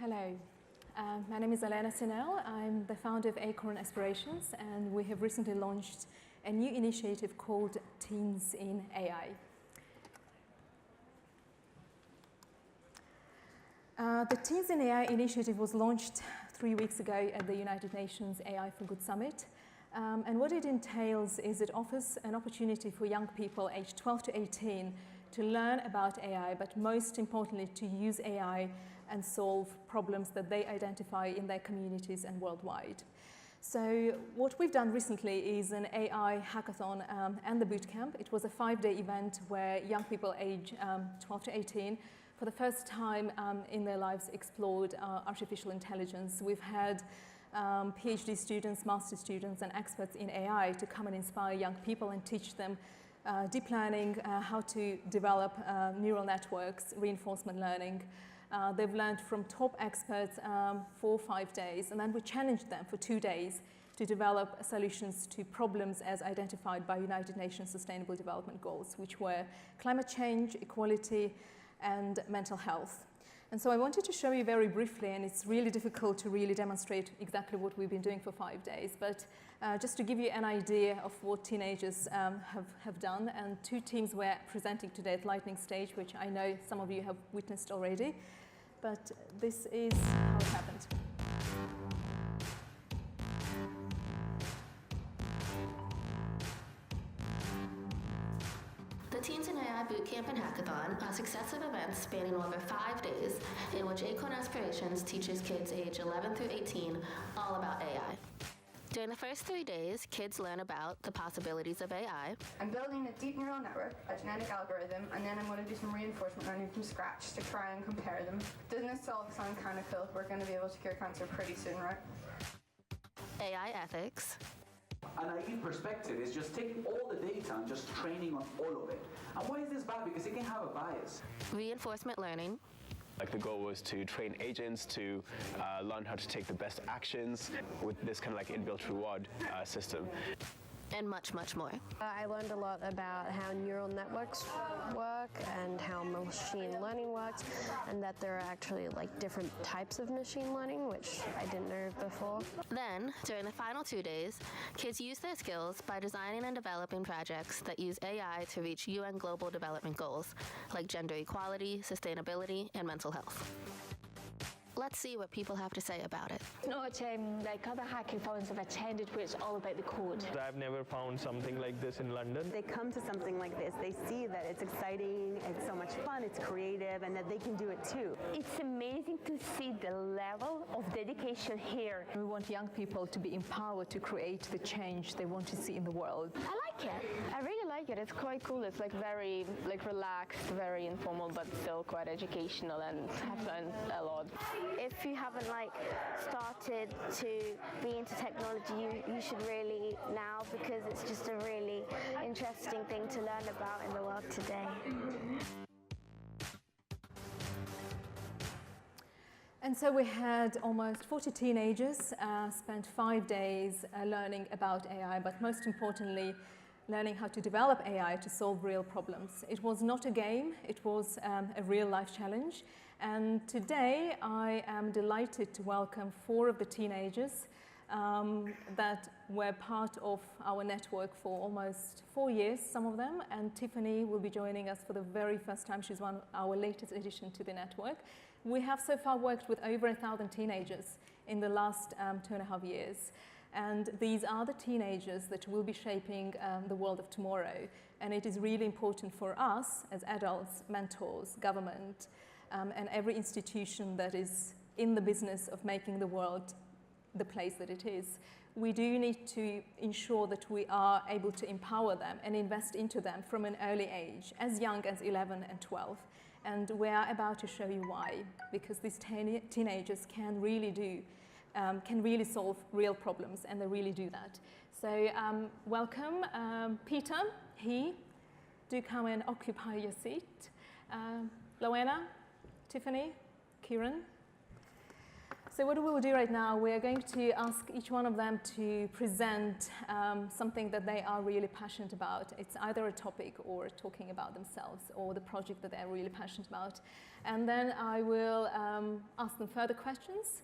Hello, my name is Elena Sinel. I'm the founder of Acorn Aspirations, and we have recently launched a new initiative called Teens in AI. The Teens in AI initiative was launched 3 weeks ago at the United Nations AI for Good Summit. And what it entails is it offers an opportunity for young people aged 12 to 18 to learn about AI, but most importantly, to use AI and solve problems that they identify in their communities and worldwide. So what we've done recently is an AI hackathon and the bootcamp. It was a 5-day event where young people aged 12 to 18 for the first time in their lives explored artificial intelligence. We've had PhD students, master students, and experts in AI to come and inspire young people and teach them deep learning, how to develop neural networks, reinforcement learning. They've learned from top experts for 5 days, and then we challenged them for 2 days to develop solutions to problems as identified by United Nations Sustainable Development Goals, which were climate change, equality, and mental health. And so I wanted to show you very briefly, and it's really difficult to really demonstrate exactly what we've been doing for 5 days, but just to give you an idea of what teenagers have done. And 2 teams were presenting today at Lightning Stage, which I know some of you have witnessed already, but this is how it happened. The Teens in AI Bootcamp and Hackathon are successive events spanning over 5 days in which Acorn Aspirations teaches kids age 11 through 18 all about AI. During the first 3 days, kids learn about the possibilities of AI. I'm building a deep neural network, a genetic algorithm, and then I'm going to do some reinforcement learning from scratch to try and compare them. Doesn't this all sound kind of cool? We're going to be able to cure cancer pretty soon, right? AI ethics. A naive perspective is just taking all the data and just training on all of it. And why is this bad? Because it can have a bias. Reinforcement learning. Like the goal was to train agents to learn how to take the best actions with this kind of like inbuilt reward system. And much, much more. I learned a lot about how neural networks work and how machine learning works, and that there are actually like different types of machine learning, which I didn't know before. Then, during the final 2 days, kids use their skills by designing and developing projects that use AI to reach UN Global Development Goals, like gender equality, sustainability, and mental health. Let's see what people have to say about it. Not like other hackathons I've attended where it's all about the code. I've never found something like this in London. They come to something like this, they see that it's exciting, it's so much fun, it's creative, and that they can do it too. It's amazing to see the level of dedication here. We want young people to be empowered to create the change they want to see in the world. I like it. I really like it. It's quite cool. It's like very relaxed, very informal, but still quite educational, and I've learned a lot. If you haven't started to be into technology, you should really now, because it's just a really interesting thing to learn about in the world today. And so we had almost 40 teenagers spent 5 days learning about AI, but most importantly, learning how to develop AI to solve real problems. It was not a game, it was a real life challenge. And today I am delighted to welcome 4 of the teenagers that were part of our network for almost 4 years, some of them, and Tiffany will be joining us for the very first time. She's our latest addition to the network. We have so far worked with over 1,000 teenagers in the last 2.5 years. And these are the teenagers that will be shaping the world of tomorrow. And it is really important for us as adults, mentors, government, and every institution that is in the business of making the world the place that it is. We do need to ensure that we are able to empower them and invest into them from an early age, as young as 11 and 12. And we are about to show you why, because these teenagers can really solve real problems, and they really do that. So welcome, Peter, do come and occupy your seat. Lowena, Tiffany, Kieren. So what we will do right now, we are going to ask each one of them to present something that they are really passionate about. It's either a topic or talking about themselves or the project that they're really passionate about. And then I will ask them further questions.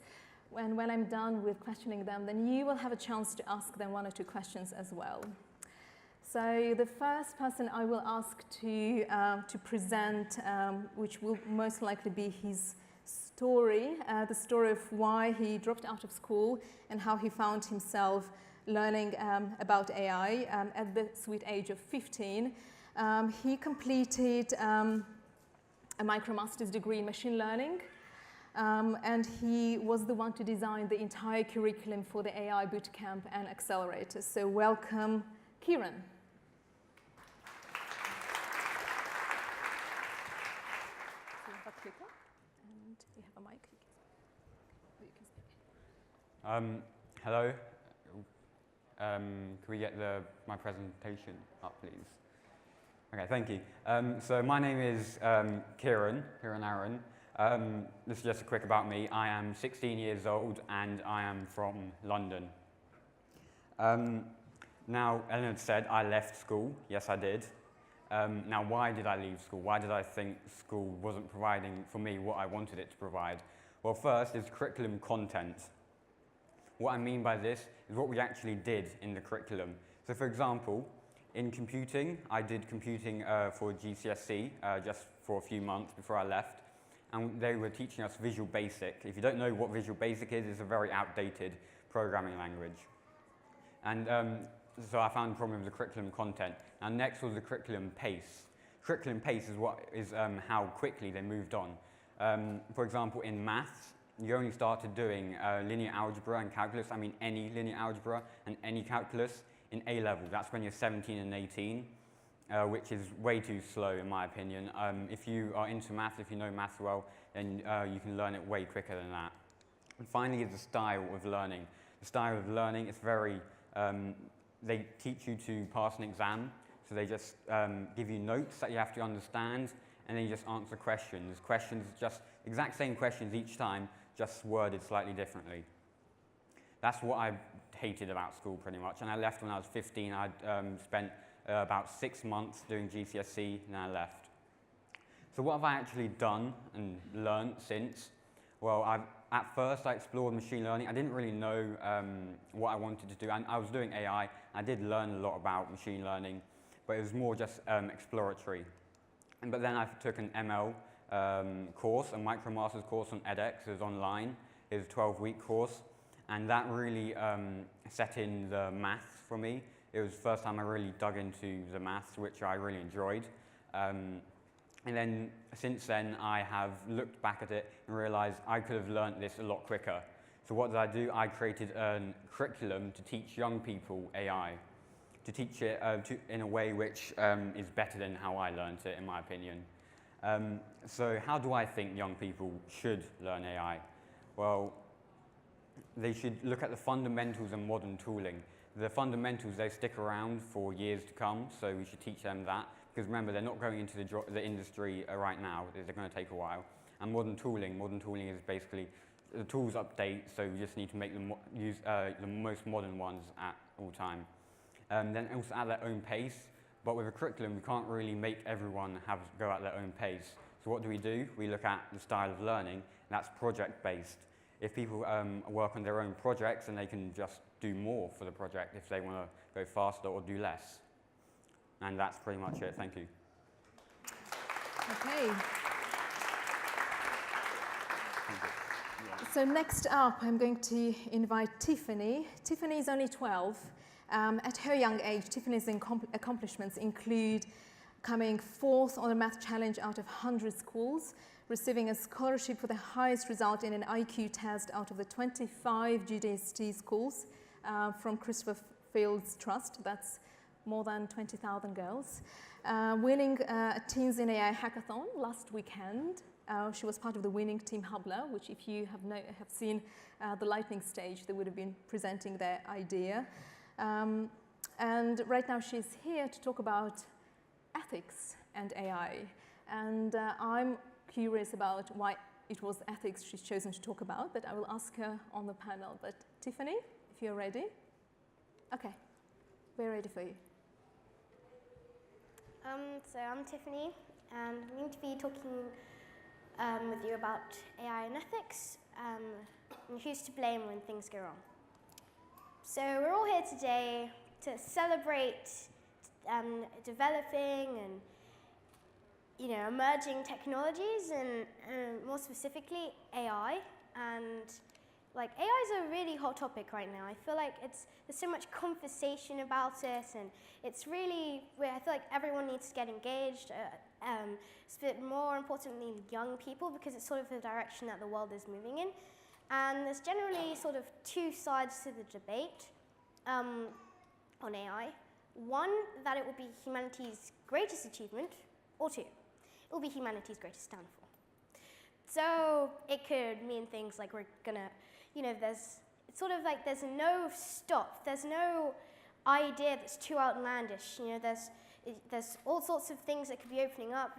And when I'm done with questioning them, then you will have a chance to ask them 1 or 2 questions as well. So the first person I will ask to present, which will most likely be his story, the story of why he dropped out of school and how he found himself learning about AI at the sweet age of 15. He completed a MicroMaster's degree in machine learning, and he was the one to design the entire curriculum for the AI bootcamp and accelerators. So welcome, Kieren. Hello. Can we get my presentation up, please? Okay, thank you. So my name is Kiren Aaron. This is just a quick about me. I am 16 years old and I am from London. Now, Elena said I left school. Yes, I did. Now, why did I leave school? Why did I think school wasn't providing for me what I wanted it to provide? Well, first is curriculum content. What I mean by this is what we actually did in the curriculum. So for example, in computing, I did computing for GCSE just for a few months before I left, and they were teaching us Visual Basic. If you don't know what Visual Basic is, it's a very outdated programming language. And so I found a problem with the curriculum content. And next was the curriculum pace. Curriculum pace is how quickly they moved on. For example, in maths, you only started doing linear algebra and calculus, any linear algebra and any calculus in A level. That's when you're 17 and 18, which is way too slow in my opinion. If you are into maths, if you know maths well, then you can learn it way quicker than that. And finally is the style of learning. The style of learning is very, they teach you to pass an exam, so they just give you notes that you have to understand, and then you just answer questions. Questions, just exact same questions each time, just worded slightly differently. That's what I hated about school pretty much, and I left when I was 15. I'd spent about 6 months doing GCSE, and I left. So what have I actually done and learned since? Well, at first I explored machine learning. I didn't really know what I wanted to do, and I was doing AI. I did learn a lot about machine learning, but it was more just exploratory. But then I took an ML course, a MicroMaster's course on edX. It was online. It was a 12-week course, and that really set in the maths for me. It was the first time I really dug into the maths, which I really enjoyed. And then since then, I have looked back at it and realized I could have learned this a lot quicker. So what did I do? I created a curriculum to teach young people AI, to teach it in a way which is better than how I learned it, in my opinion. So how do I think young people should learn AI? Well, they should look at the fundamentals and modern tooling. The fundamentals, they stick around for years to come, so we should teach them that. Because remember, they're not going into the industry right now. They're going to take a while. And modern tooling is basically the tools update, so we just need to make them use the most modern ones at all time. Then also at their own pace. But with a curriculum, we can't really make everyone go at their own pace. So what do? We look at the style of learning, and that's project-based. If people work on their own projects, then they can just do more for the project if they want to go faster or do less. And that's pretty much it. Thank you. Okay. So next up, I'm going to invite Tiffany. Tiffany is only 12. At her young age, Tiffany's accomplishments include coming 4th on a math challenge out of 100 schools, receiving a scholarship for the highest result in an IQ test out of the 25 GDST schools from Christopher Fields Trust. That's more than 20,000 girls. Winning a Teens in AI hackathon last weekend. She was part of the winning team Hubler, which if you have seen the lightning stage, they would have been presenting their idea. And right now she's here to talk about ethics and AI. And I'm curious about why it was ethics she's chosen to talk about, but I will ask her on the panel. But Tiffany, if you're ready. Okay, we're ready for you. So I'm Tiffany, and I'm going to be talking with you about AI and ethics, and who's to blame when things go wrong. So we're all here today to celebrate developing and emerging technologies, and more specifically AI. And like AI is a really hot topic right now. I feel like there's so much conversation about it, and it's really where I feel like everyone needs to get engaged. More importantly, young people, because it's sort of the direction that the world is moving in. And there's generally sort of two sides to the debate on AI. One, that it will be humanity's greatest achievement, or two, it will be humanity's greatest downfall. So it could mean things like we're gonna, it's sort of like there's no stop. There's no idea that's too outlandish. There's all sorts of things that could be opening up.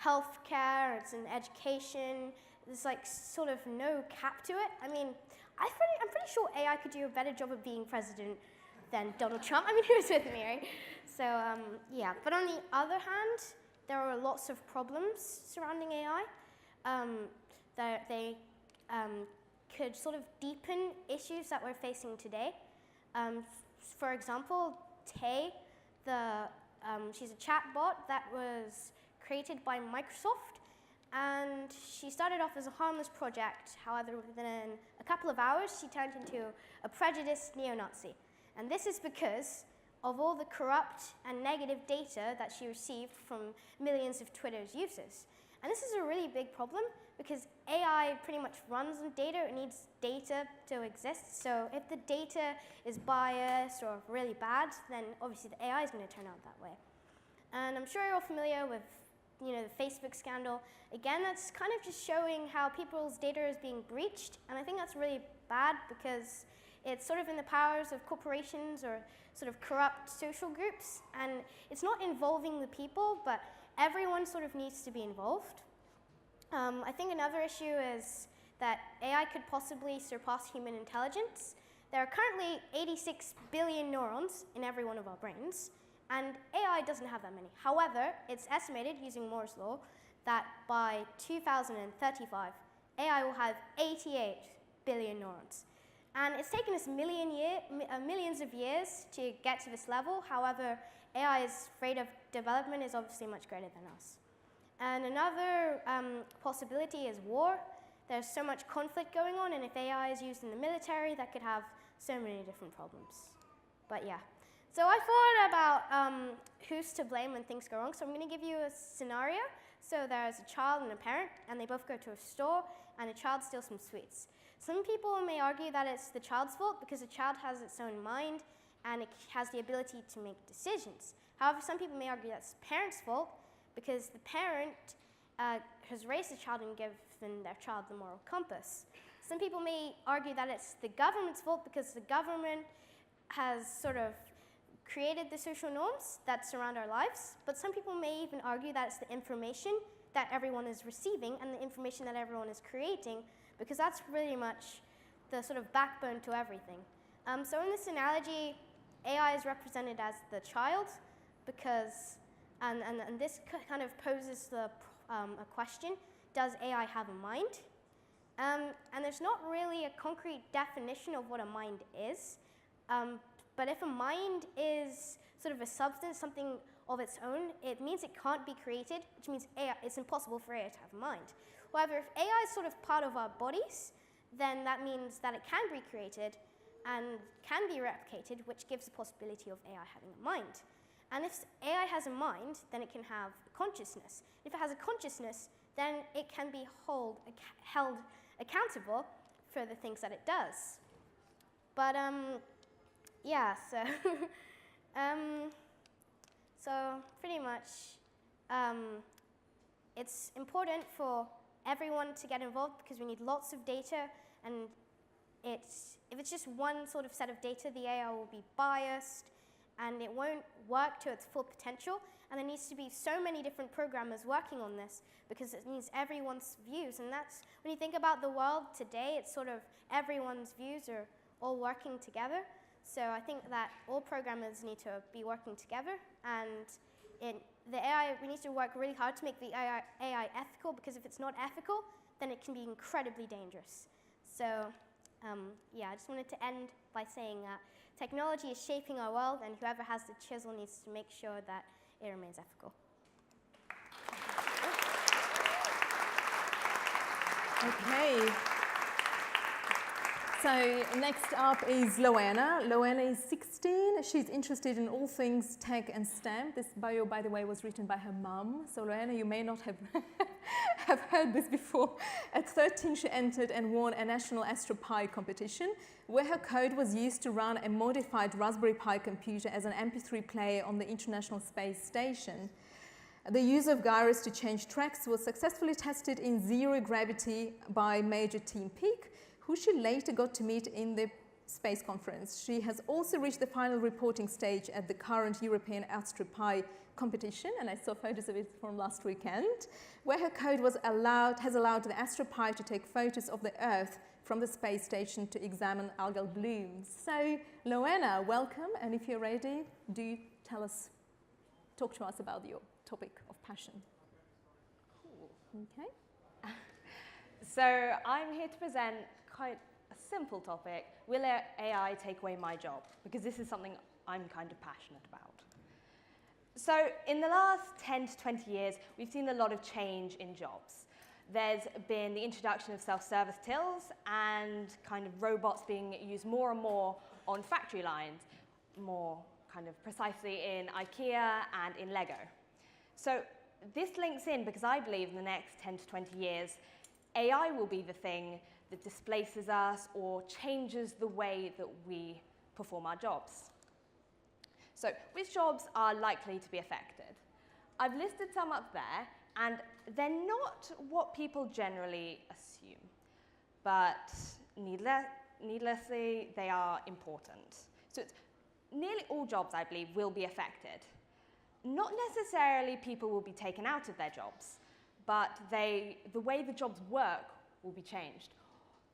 Healthcare, it's in education. There's like sort of no cap to it. I mean, I'm pretty sure AI could do a better job of being president than Donald Trump. I mean, he was with me, right? So yeah. But on the other hand, there are lots of problems surrounding AI. That they could sort of deepen issues that we're facing today. For example, Tay, she's a chatbot that was created by Microsoft, and she started off as a harmless project. However, within a couple of hours, she turned into a prejudiced neo-Nazi. And this is because of all the corrupt and negative data that she received from millions of Twitter's users. And this is a really big problem because AI pretty much runs on data. It needs data to exist. So if the data is biased or really bad, then obviously the AI is going to turn out that way. And I'm sure you're all familiar with the Facebook scandal. Again, that's kind of just showing how people's data is being breached. And I think that's really bad because it's sort of in the powers of corporations or sort of corrupt social groups. And it's not involving the people, but everyone sort of needs to be involved. I think another issue is that AI could possibly surpass human intelligence. There are currently 86 billion neurons in every one of our brains, and AI doesn't have that many. However, it's estimated using Moore's law that by 2035, AI will have 88 billion neurons. And it's taken us millions of years to get to this level. However, AI's rate of development is obviously much greater than us. And another possibility is war. There's so much conflict going on, and if AI is used in the military, that could have so many different problems. But yeah. So I thought about who's to blame when things go wrong. So I'm going to give you a scenario. So there's a child and a parent, and they both go to a store, and a child steals some sweets. Some people may argue that it's the child's fault because the child has its own mind, and it has the ability to make decisions. However, some people may argue that's the parent's fault because the parent has raised the child and given their child the moral compass. Some people may argue that it's the government's fault because the government has sort of created the social norms that surround our lives, but some people may even argue that it's the information that everyone is receiving and the information that everyone is creating, because that's really much the sort of backbone to everything. So in this analogy, AI is represented as the child because, and this kind of poses a question, does AI have a mind? And there's not really a concrete definition of what a mind is, but if a mind is sort of a substance, something of its own, it means it can't be created, which means it's impossible for AI to have a mind. However, if AI is sort of part of our bodies, then that means that it can be created and can be replicated, which gives the possibility of AI having a mind. And if AI has a mind, then it can have a consciousness. If it has a consciousness, then it can be held accountable for the things that it does. But yeah, so so pretty much it's important for everyone to get involved because we need lots of data, and if it's just one sort of set of data, the AI will be biased, and it won't work to its full potential. And there needs to be so many different programmers working on this because it needs everyone's views. And that's, when you think about the world today, it's sort of everyone's views are all working together. So I think that all programmers need to be working together, and the AI, we need to work really hard to make the AI ethical, because if it's not ethical, then it can be incredibly dangerous. So yeah, I just wanted to end by saying that technology is shaping our world, and whoever has the chisel needs to make sure that it remains ethical. Okay. So next up is Lowena. Lowena is 16. She's interested in all things tech and STEM. This bio, by the way, was written by her mum. So Lowena, you may not have have heard this before. At 13, she entered and won a national AstroPi competition, where her code was used to run a modified Raspberry Pi computer as an MP3 player on the International Space Station. The use of gyros to change tracks was successfully tested in zero gravity by Major Team Peak, who she later got to meet in the space conference. She has also reached the final reporting stage at the current European AstroPi competition, and I saw photos of it from last weekend, where her code has allowed the AstroPi to take photos of the Earth from the space station to examine algal blooms. So, Lowena, welcome, and if you're ready, do talk to us about your topic of passion. Okay. So I'm here to present quite a simple topic. Will AI take away my job? Because this is something I'm kind of passionate about. So in the last 10 to 20 years, we've seen a lot of change in jobs. There's been the introduction of self-service tills and kind of robots being used more and more on factory lines, more kind of precisely in IKEA and in Lego. So this links in because I believe in the next 10 to 20 years, AI will be the thing that displaces us or changes the way that we perform our jobs. So which jobs are likely to be affected? I've listed some up there, and they're not what people generally assume, but needlessly, they are important. So nearly all jobs, I believe, will be affected. Not necessarily people will be taken out of their jobs, but the way the jobs work will be changed.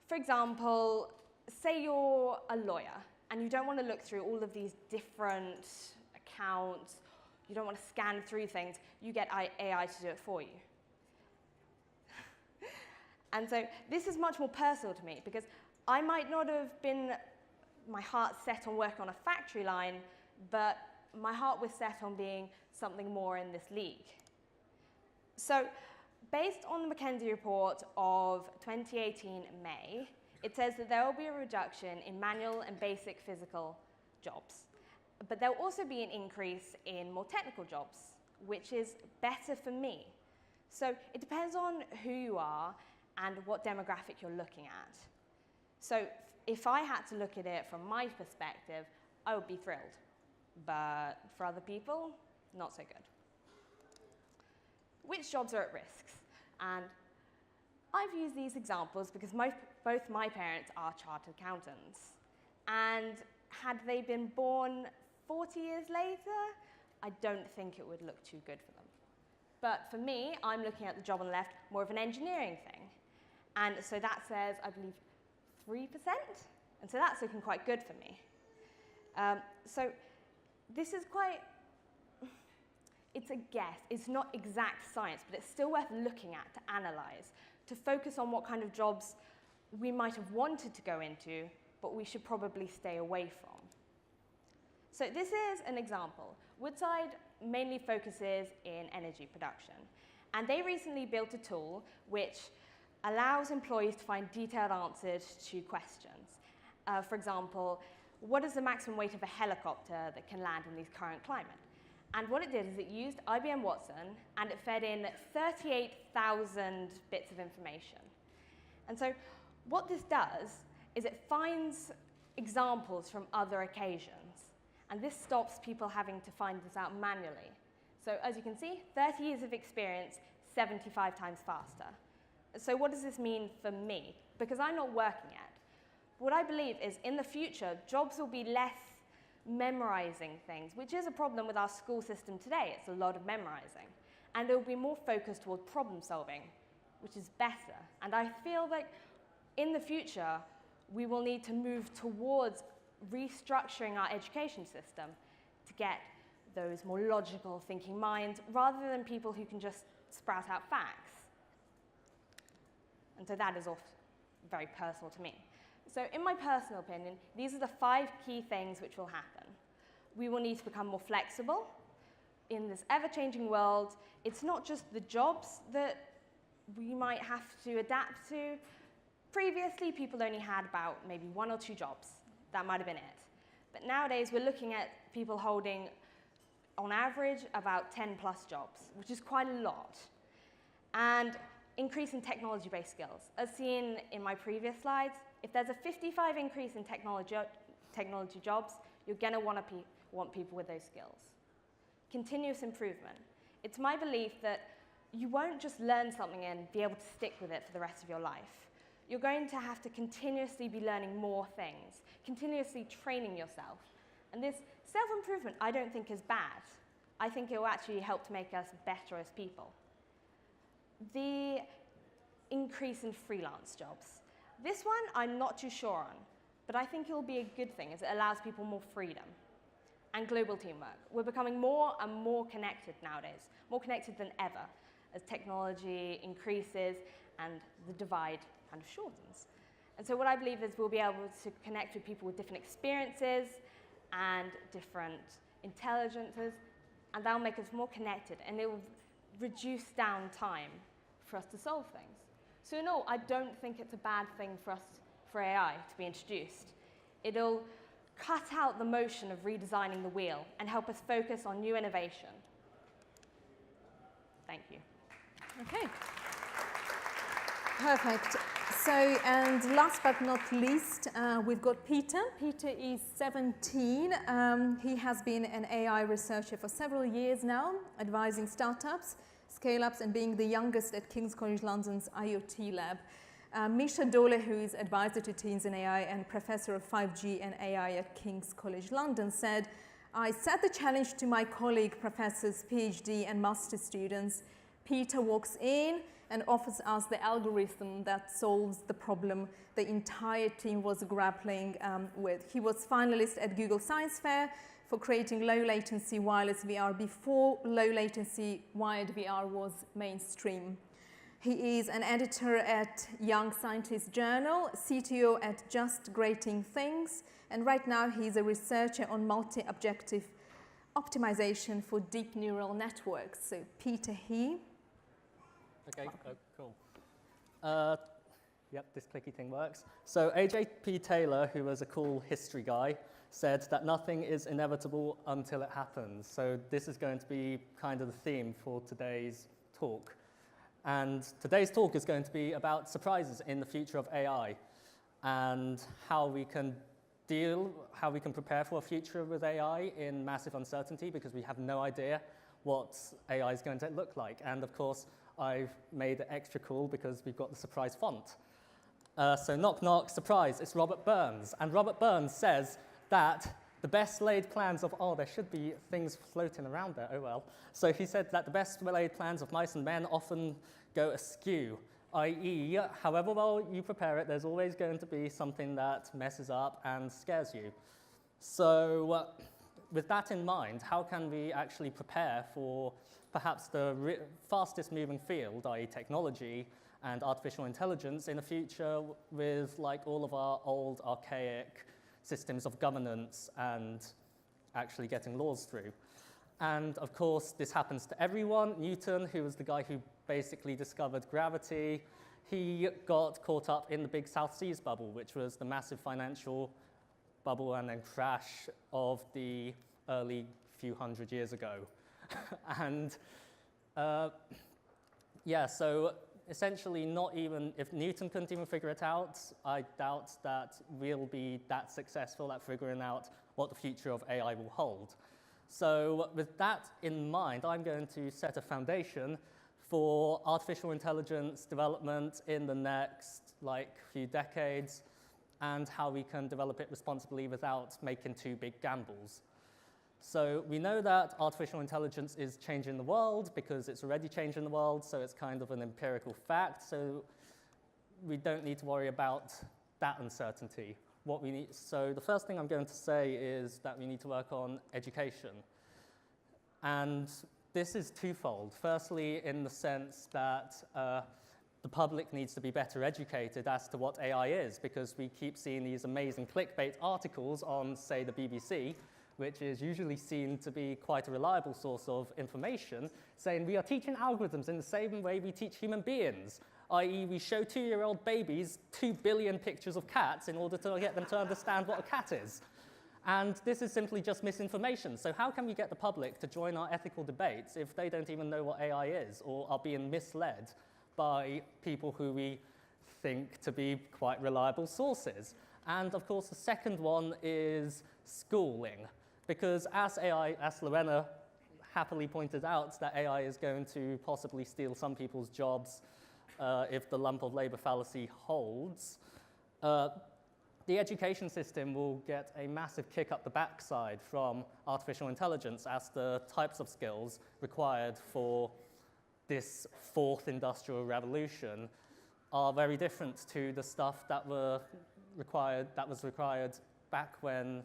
For example, say you're a lawyer and you don't want to look through all of these different accounts, you don't want to scan through things, you get AI to do it for you. And so this is much more personal to me because I might not have been my heart set on working on a factory line, but my heart was set on being something more in this league. So based on the McKinsey report of 2018 May, it says that there will be a reduction in manual and basic physical jobs. But there will also be an increase in more technical jobs, which is better for me. So it depends on who you are and what demographic you're looking at. So if I had to look at it from my perspective, I would be thrilled. But for other people, not so good. Which jobs are at risk? And I've used these examples because both my parents are chartered accountants. And had they been born 40 years later, I don't think it would look too good for them. But for me, I'm looking at the job on the left, more of an engineering thing. And so that says, I believe, 3%. And so that's looking quite good for me. So this is it's a guess. It's not exact science, but it's still worth looking at to analyze, to focus on what kind of jobs we might have wanted to go into, but we should probably stay away from. So this is an example. Woodside mainly focuses in energy production, and they recently built a tool which allows employees to find detailed answers to questions. For example, what is the maximum weight of a helicopter that can land in this current climate? And what it did is it used IBM Watson, and it fed in 38,000 bits of information. And so what this does is it finds examples from other occasions. And this stops people having to find this out manually. So as you can see, 30 years of experience, 75 times faster. So what does this mean for me? Because I'm not working yet. What I believe is in the future, jobs will be less memorizing things, which is a problem with our school system today. It's a lot of memorizing. And it will be more focused toward problem solving, which is better. And I feel like in the future, we will need to move towards restructuring our education system to get those more logical thinking minds rather than people who can just sprout out facts. And so that is also very personal to me. So in my personal opinion, these are the 5 key things which will happen. We will need to become more flexible. In this ever-changing world, it's not just the jobs that we might have to adapt to. Previously, people only had about maybe 1 or 2 jobs. That might have been it. But nowadays, we're looking at people holding, on average, about 10 plus jobs, which is quite a lot. And increase in technology-based skills. As seen in my previous slides, if there's a 55 increase in technology jobs, you're going to want people with those skills. Continuous improvement. It's my belief that you won't just learn something and be able to stick with it for the rest of your life. You're going to have to continuously be learning more things, continuously training yourself. And this self-improvement, I don't think is bad. I think it will actually help to make us better as people. The increase in freelance jobs. This one I'm not too sure on, but I think it will be a good thing as it allows people more freedom. And global teamwork. We're becoming more and more connected nowadays, more connected than ever, as technology increases and the divide kind of shortens. And so what I believe is we'll be able to connect with people with different experiences and different intelligences, and that'll make us more connected, and it will reduce down time for us to solve things. So no, I don't think it's a bad thing for AI to be introduced. It'll cut out the motion of redesigning the wheel and help us focus on new innovation. Thank you. Okay. Perfect. So, and last but not least, we've got Peter. Peter is 17. He has been an AI researcher for several years now, advising startups, scale-ups, and being the youngest at King's College London's IoT lab. Misha Dole, who is advisor to teens in AI and professor of 5G and AI at King's College London, said, "I set the challenge to my colleague professors, PhD and master students. Peter walks in and offers us the algorithm that solves the problem the entire team was grappling with." He was finalist at Google Science Fair for creating low latency wireless VR before low latency wired VR was mainstream. He is an editor at Young Scientist Journal, CTO at Just Grating Things, and right now he's a researcher on multi-objective optimization for deep neural networks. So Peter he. Okay, cool. Yep, this clicky thing works. So A.J.P. Taylor, who was a cool history guy, said that nothing is inevitable until it happens. So this is going to be kind of the theme for today's talk. And today's talk is going to be about surprises in the future of AI and how we can prepare for a future with AI in massive uncertainty, because we have no idea what AI is going to look like. And of course, I've made it extra cool because we've got the surprise font. So knock, knock, surprise, it's Robert Burns. And Robert Burns says that the best laid plans of, there should be things floating around there, oh well. So he said that the best laid plans of mice and men often go askew, i.e., however well you prepare it, there's always going to be something that messes up and scares you. So with that in mind, how can we actually prepare for perhaps the fastest moving field, i.e. technology and artificial intelligence, in a future with like all of our old archaic systems of governance and actually getting laws through? And of course, this happens to everyone. Newton, who was the guy who basically discovered gravity, he got caught up in the big South Seas bubble, which was the massive financial bubble and then crash of the early few hundred years ago. And so essentially, not even if Newton couldn't even figure it out, I doubt that we'll be that successful at figuring out what the future of AI will hold. So with that in mind, I'm going to set a foundation for artificial intelligence development in the next few decades, and how we can develop it responsibly without making too big gambles. So we know that artificial intelligence is changing the world because it's already changing the world, so it's kind of an empirical fact. So we don't need to worry about that uncertainty. So the first thing I'm going to say is that we need to work on education. And this is twofold. Firstly, in the sense that the public needs to be better educated as to what AI is, because we keep seeing these amazing clickbait articles on, say, the BBC, which is usually seen to be quite a reliable source of information, saying we are teaching algorithms in the same way we teach human beings, i.e. we show 2-year-old babies 2 billion pictures of cats in order to get them to understand what a cat is. And this is simply just misinformation. So how can we get the public to join our ethical debates if they don't even know what AI is or are being misled by people who we think to be quite reliable sources? And of course, the second one is schooling. Because as Lowena happily pointed out, that AI is going to possibly steal some people's jobs if the lump of labor fallacy holds, the education system will get a massive kick up the backside from artificial intelligence as the types of skills required for this fourth industrial revolution are very different to the stuff that was required back when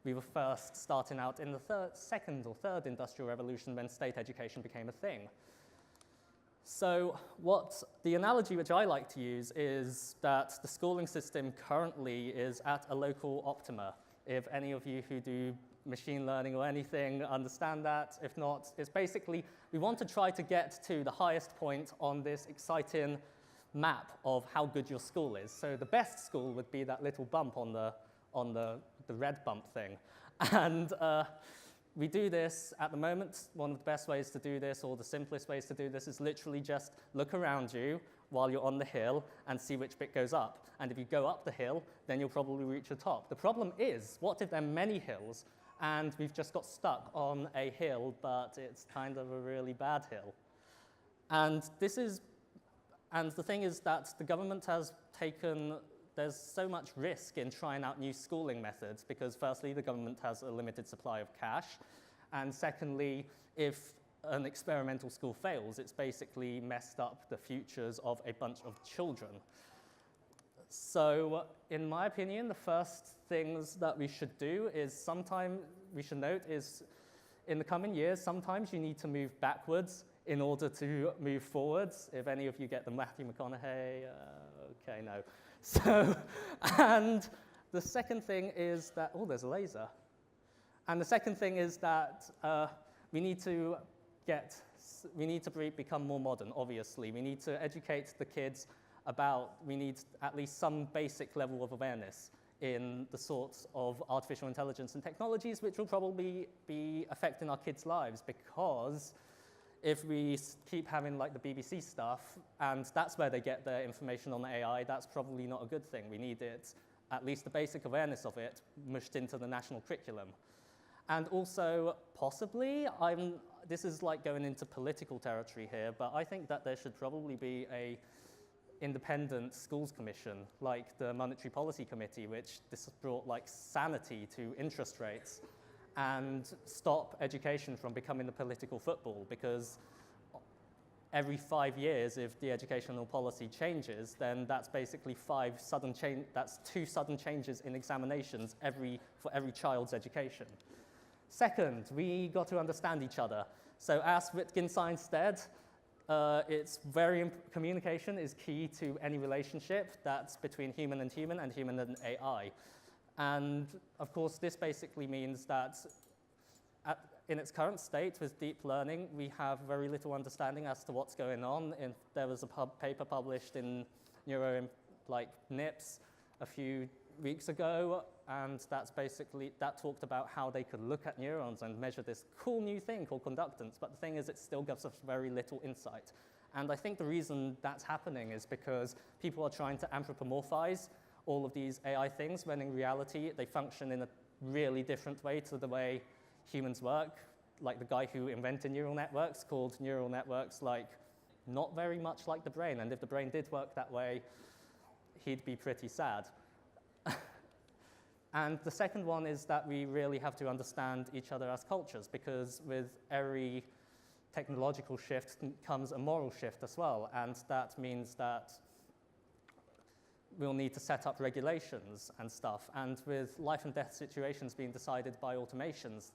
we were first starting out in the second or third industrial revolution when state education became a thing. So the analogy which I like to use is that the schooling system currently is at a local optima. If any of you who do machine learning or anything understand that, if not, it's basically we want to try to get to the highest point on this exciting map of how good your school is. So the best school would be that little bump on the red bump thing. And we do this at the moment. One of the best ways to do this, or the simplest ways to do this, is literally just look around you while you're on the hill and see which bit goes up. And if you go up the hill, then you'll probably reach the top. The problem is, what if there are many hills and we've just got stuck on a hill, but it's kind of a really bad hill? And the thing is that the government has there's so much risk in trying out new schooling methods because firstly, the government has a limited supply of cash. And secondly, if an experimental school fails, it's basically messed up the futures of a bunch of children. So in my opinion, the first things that we should do is in the coming years, sometimes you need to move backwards in order to move forwards. If any of you get the Matthew McConaughey, okay, no. So, and the second thing is that, oh, there's a laser. And the second thing is that we need to become more modern, obviously. We need to educate the kids we need at least some basic level of awareness in the sorts of artificial intelligence and technologies which will probably be affecting our kids' lives, because if we keep having like the BBC stuff, and that's where they get their information on AI, that's probably not a good thing. We need at least the basic awareness of it, mushed into the national curriculum. And also, possibly, this is like going into political territory here, but I think that there should probably be a independent schools commission, like the Monetary Policy Committee, which this brought like sanity to interest rates, and stop education from becoming the political football, because every 5 years, if the educational policy changes, then that's basically that's 2 sudden changes in examinations for every child's education. Second, we got to understand each other. So as Wittgenstein said, communication is key to any relationship that's between human and human and AI. And of course, this basically means that in its current state with deep learning, we have very little understanding as to what's going on. There was a paper published in NIPS a few weeks ago, and that talked about how they could look at neurons and measure this cool new thing called conductance. But the thing is, it still gives us very little insight. And I think the reason that's happening is because people are trying to anthropomorphize all of these AI things, when in reality, they function in a really different way to the way humans work. Like the guy who invented neural networks called neural networks not very much like the brain. And if the brain did work that way, he'd be pretty sad. And the second one is that we really have to understand each other as cultures, because with every technological shift comes a moral shift as well, and that means that we'll need to set up regulations and stuff. And with life and death situations being decided by automations,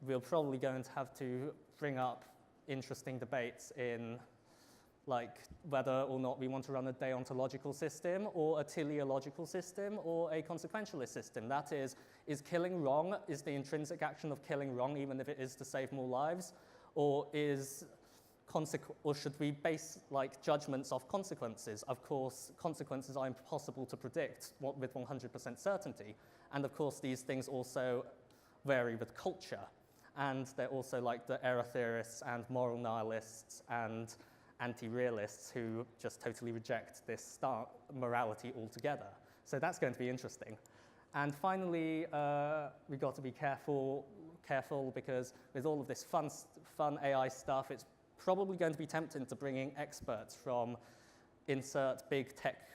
we're probably going to have to bring up interesting debates in like whether or not we want to run a deontological system or a teleological system or a consequentialist system. That is killing wrong, is the intrinsic action of killing wrong, even if it is to save more lives, or should we base like judgments off consequences? Of course, consequences are impossible to predict with 100% certainty. And of course, these things also vary with culture. And they're also like the error theorists and moral nihilists and anti-realists who just totally reject this morality altogether. So that's going to be interesting. And finally, we've got to be careful because with all of this fun AI stuff, it's probably going to be tempting to bring in experts from insert big tech.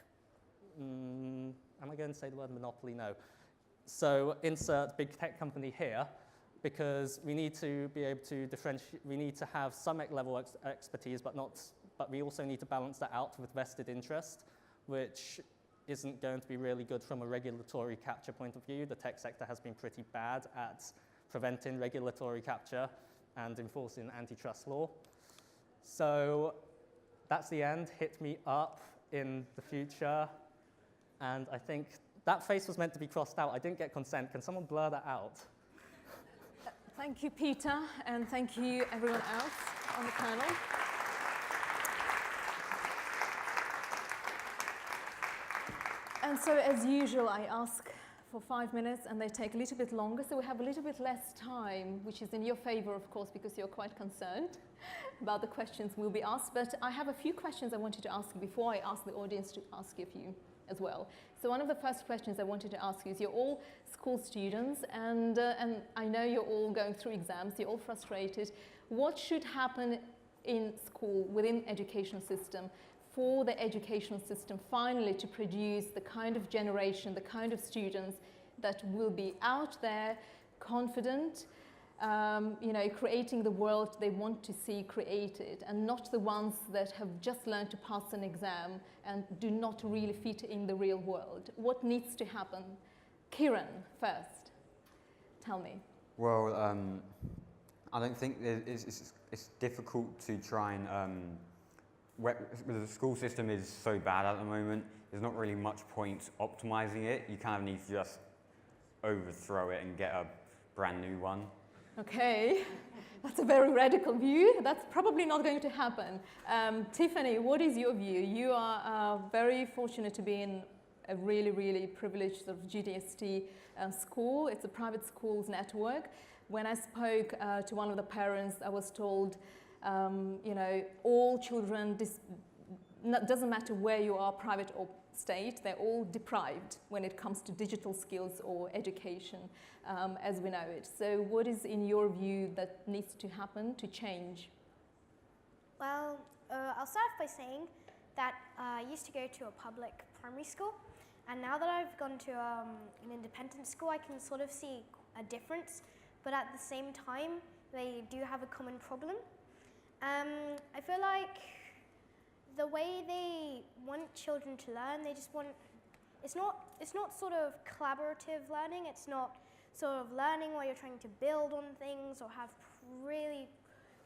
Am I going to say the word monopoly? No. So insert big tech company here, because we need to be able to differentiate. We need to have some level of expertise, but we also need to balance that out with vested interest, which isn't going to be really good from a regulatory capture point of view. The tech sector has been pretty bad at preventing regulatory capture and enforcing antitrust law. So that's the end. Hit me up in the future. And I think that face was meant to be crossed out. I didn't get consent. Can someone blur that out? Thank you, Peter, and thank you everyone else on the panel. And so, as usual, I ask for 5 minutes, and they take a little bit longer, so we have a little bit less time, which is in your favor, of course, because you're quite concerned about the questions we'll be asked. But I have a few questions I wanted to ask you before I ask the audience to ask you a few as well. So one of the first questions I wanted to ask you is, you're all school students, and I know you're all going through exams, you're all frustrated. What should happen in school, within educational system, for the educational system finally to produce the kind of generation, the kind of students that will be out there, confident, creating the world they want to see created, and not the ones that have just learned to pass an exam and do not really fit in the real world? What needs to happen? Kiran, first. Tell me. Well, I don't think it's difficult to try and the school system is so bad at the moment, there's not really much point optimizing it. You kind of need to just overthrow it and get a brand new one. Okay, that's a very radical view. That's probably not going to happen. Tiffany, what is your view? You are very fortunate to be in a really, really privileged sort of GDST school. It's a private schools network. When I spoke to one of the parents, I was told, all children, doesn't matter where you are, private or state, they're all deprived when it comes to digital skills or education as we know it. So what is, in your view, that needs to happen to change? Well, I'll start off by saying that I used to go to a public primary school, and now that I've gone to an independent school, I can sort of see a difference, but at the same time, they do have a common problem. I feel like the way they want children to learn, they just want, it's not sort of collaborative learning, it's not sort of learning where you're trying to build on things or have really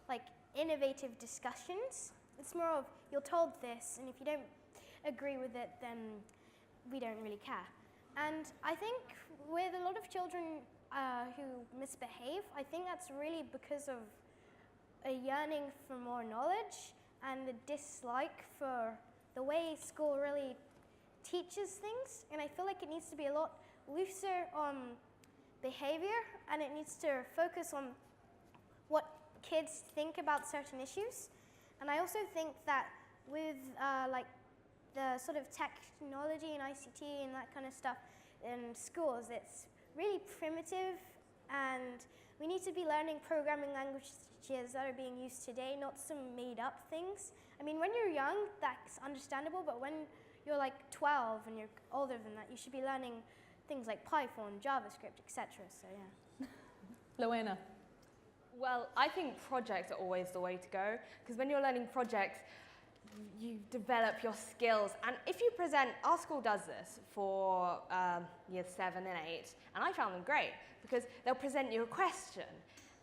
like innovative discussions. It's more of, you're told this, and if you don't agree with it, then we don't really care. And I think with a lot of children who misbehave, I think that's really because of a yearning for more knowledge and a dislike for the way school really teaches things. And I feel like it needs to be a lot looser on behavior, and it needs to focus on what kids think about certain issues. And I also think that with like the sort of technology and ICT and that kind of stuff in schools, it's really primitive, and we need to be learning programming languages that are being used today, not some made-up things. I mean, when you're young, that's understandable, but when you're like 12 and you're older than that, you should be learning things like Python, JavaScript, etc. So yeah. Lowena. Well, I think projects are always the way to go, because when you're learning projects, you develop your skills. And if you present, our school does this for years 7 and 8, and I found them great, because they'll present you a question,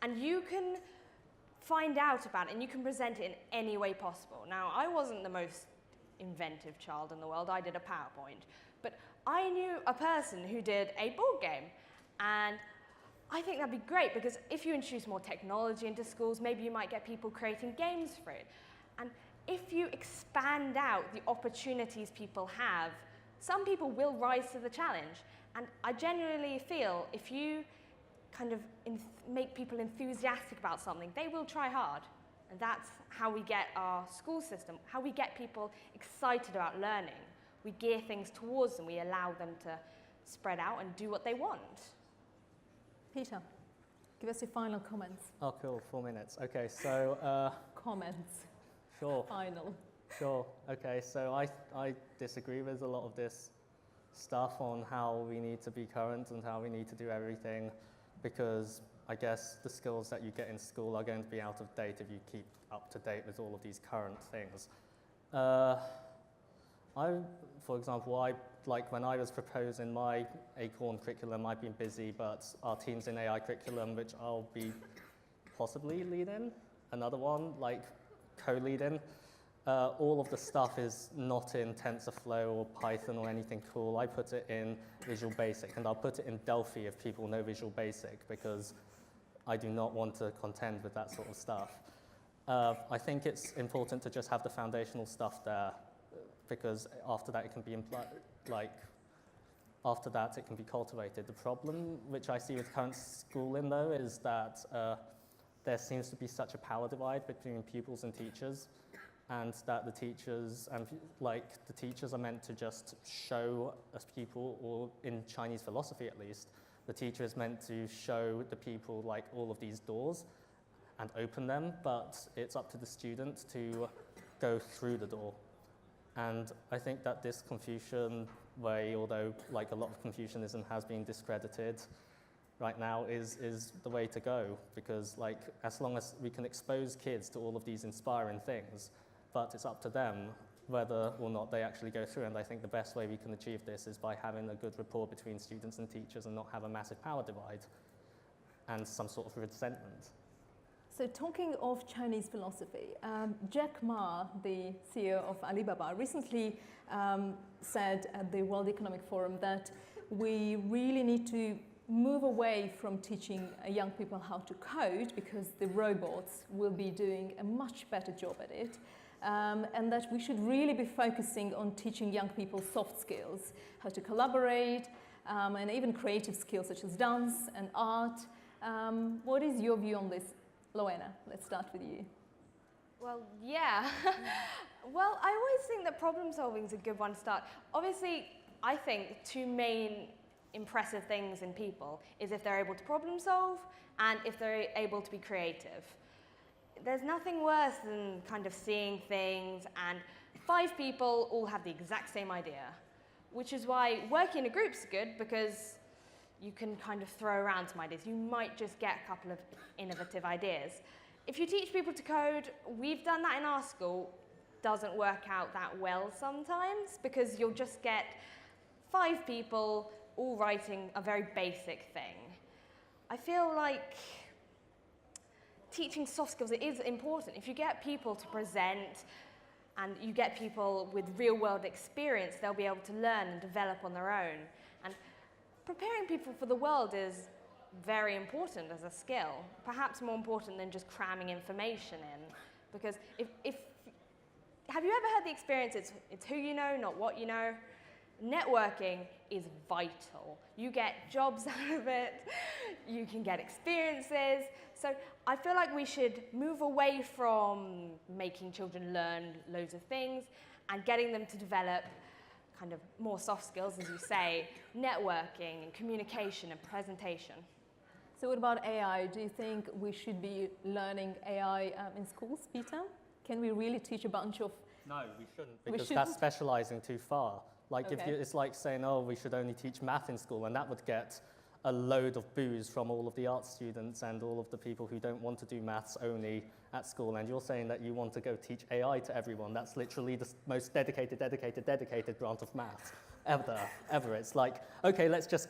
and you can find out about it, and you can present it in any way possible. Now, I wasn't the most inventive child in the world. I did a PowerPoint, but I knew a person who did a board game, and I think that'd be great, because if you introduce more technology into schools, maybe you might get people creating games for it. And if you expand out the opportunities people have, some people will rise to the challenge. And I genuinely feel if you kind of make people enthusiastic about something, they will try hard. And that's how we get our school system, how we get people excited about learning. We gear things towards them. We allow them to spread out and do what they want. Peter, give us your final comments. Oh, cool, 4 minutes. Okay, so... comments. Sure. Final. Sure, okay, so I disagree with a lot of this stuff on how we need to be current and how we need to do everything, because I guess the skills that you get in school are going to be out of date if you keep up to date with all of these current things. For example, when I was proposing my Acorn curriculum, I've been busy, but our Teams in AI curriculum, which I'll be possibly leading, another one, like co-leading, all of the stuff is not in TensorFlow or Python or anything cool. I put it in Visual Basic, and I'll put it in Delphi if people know Visual Basic, because I do not want to contend with that sort of stuff. I think it's important to just have the foundational stuff there, because after that it can be after that it can be cultivated. The problem which I see with current schooling though is that there seems to be such a power divide between pupils and teachers, and that the teachers are meant to just show a pupil, or in Chinese philosophy at least, the teacher is meant to show the pupil like all of these doors and open them, but it's up to the student to go through the door. And I think that this Confucian way, although like a lot of Confucianism has been discredited right now, is the way to go, because like as long as we can expose kids to all of these inspiring things, but it's up to them whether or not they actually go through. And I think the best way we can achieve this is by having a good rapport between students and teachers and not have a massive power divide and some sort of resentment. So talking of Chinese philosophy, Jack Ma, the CEO of Alibaba, recently said at the World Economic Forum that we really need to move away from teaching young people how to code, because the robots will be doing a much better job at it, and that we should really be focusing on teaching young people soft skills, how to collaborate, and even creative skills such as dance and art. What is your view on this? Lowena, let's start with you. Well, yeah. Well, I always think that problem solving is a good one to start. Obviously, I think two main impressive things in people is if they're able to problem solve and if they're able to be creative. There's nothing worse than kind of seeing things and 5 people all have the exact same idea, which is why working in a group's good, because you can kind of throw around some ideas. You might just get a couple of innovative ideas. If you teach people to code, we've done that in our school, doesn't work out that well sometimes, because you'll just get 5 people all writing a very basic thing. I feel like teaching soft skills is important. If you get people to present and you get people with real-world experience, they'll be able to learn and develop on their own. And preparing people for the world is very important as a skill, perhaps more important than just cramming information in. Because have you ever had the experience, it's who you know, not what you know? Networking is vital. You get jobs out of it, you can get experiences. So I feel like we should move away from making children learn loads of things and getting them to develop kind of more soft skills, as you say, networking and communication and presentation. So what about AI? Do you think we should be learning AI in schools, Peter? Can we really teach a bunch of... No, we shouldn't, because that's specializing too far. Like Okay. it's like saying, oh, we should only teach math in school, and that would get a load of boos from all of the art students and all of the people who don't want to do maths only at school. And you're saying that you want to go teach AI to everyone. That's literally the most dedicated grant of maths ever. It's like, okay, let's just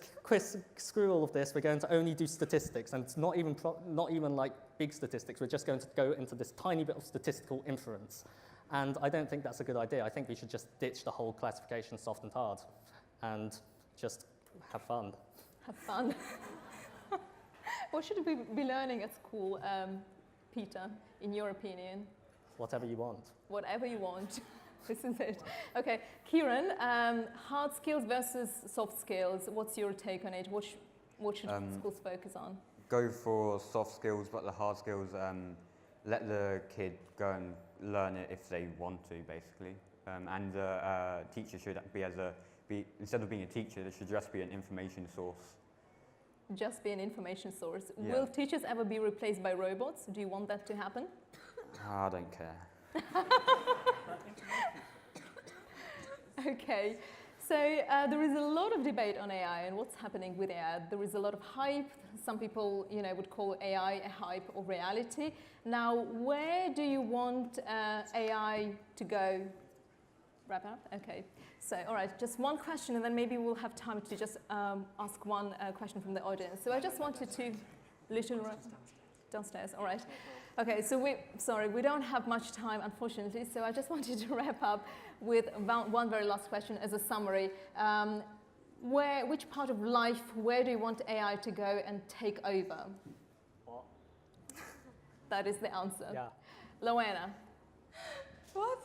screw all of this. We're going to only do statistics, and it's not even like big statistics. We're just going to go into this tiny bit of statistical inference. And I don't think that's a good idea. I think we should just ditch the whole classification soft and hard and just have fun. Have fun. What should we be learning at school, Peter, in your opinion? Whatever you want. Whatever you want. This is it. Okay, Kieren, hard skills versus soft skills. What's your take on it? What should schools focus on? Go for soft skills, but the hard skills, let the kid go and learn it if they want to, basically. And the teacher should instead of being a teacher, they should just be an information source. Just be an information source. Yeah. Will teachers ever be replaced by robots? Do you want that to happen? I don't care. Okay, so there is a lot of debate on AI and what's happening with AI. There is a lot of hype. Some people, would call AI a hype or reality. Now, where do you want AI to go? Wrap up? Okay. So, all right, just one question, and then maybe we'll have time to just ask one question from the audience. So I just wanted to downstairs. All right. Okay, so we don't have much time, unfortunately, so I just wanted to wrap up with one very last question as a summary. Which part of life, where do you want AI to go and take over? What? That is the answer. Yeah. Lowena. What?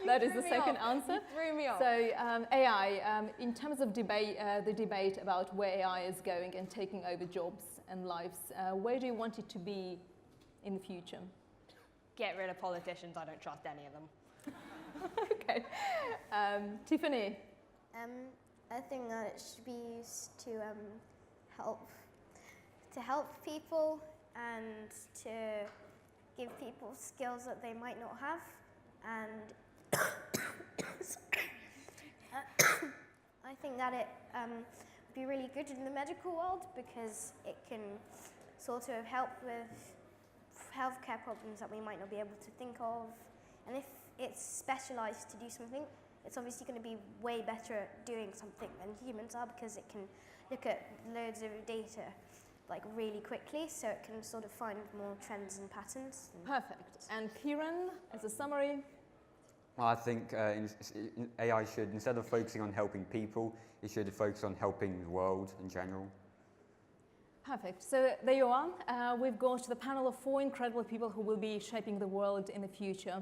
That is the second answer. You threw me off. So AI, in terms of debate, the debate about where AI is going and taking over jobs and lives, where do you want it to be in the future? Get rid of politicians. I don't trust any of them. Okay. Tiffany? I think that it should be used to help people and to give people skills that they might not have, and I think that it would be really good in the medical world because it can sort of help with healthcare problems that we might not be able to think of, and if it's specialised to do something, it's obviously going to be way better at doing something than humans are because it can look at loads of data like really quickly, so it can sort of find more trends and patterns. Perfect. And Kieren, as a summary? I think AI should, instead of focusing on helping people, it should focus on helping the world in general. Perfect. So there you are. We've got the panel of 4 incredible people who will be shaping the world in the future.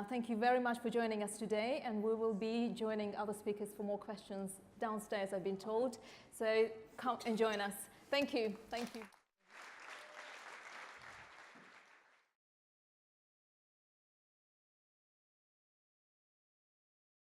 Thank you very much for joining us today, and we will be joining other speakers for more questions downstairs, I've been told. So come and join us. Thank you. Thank you.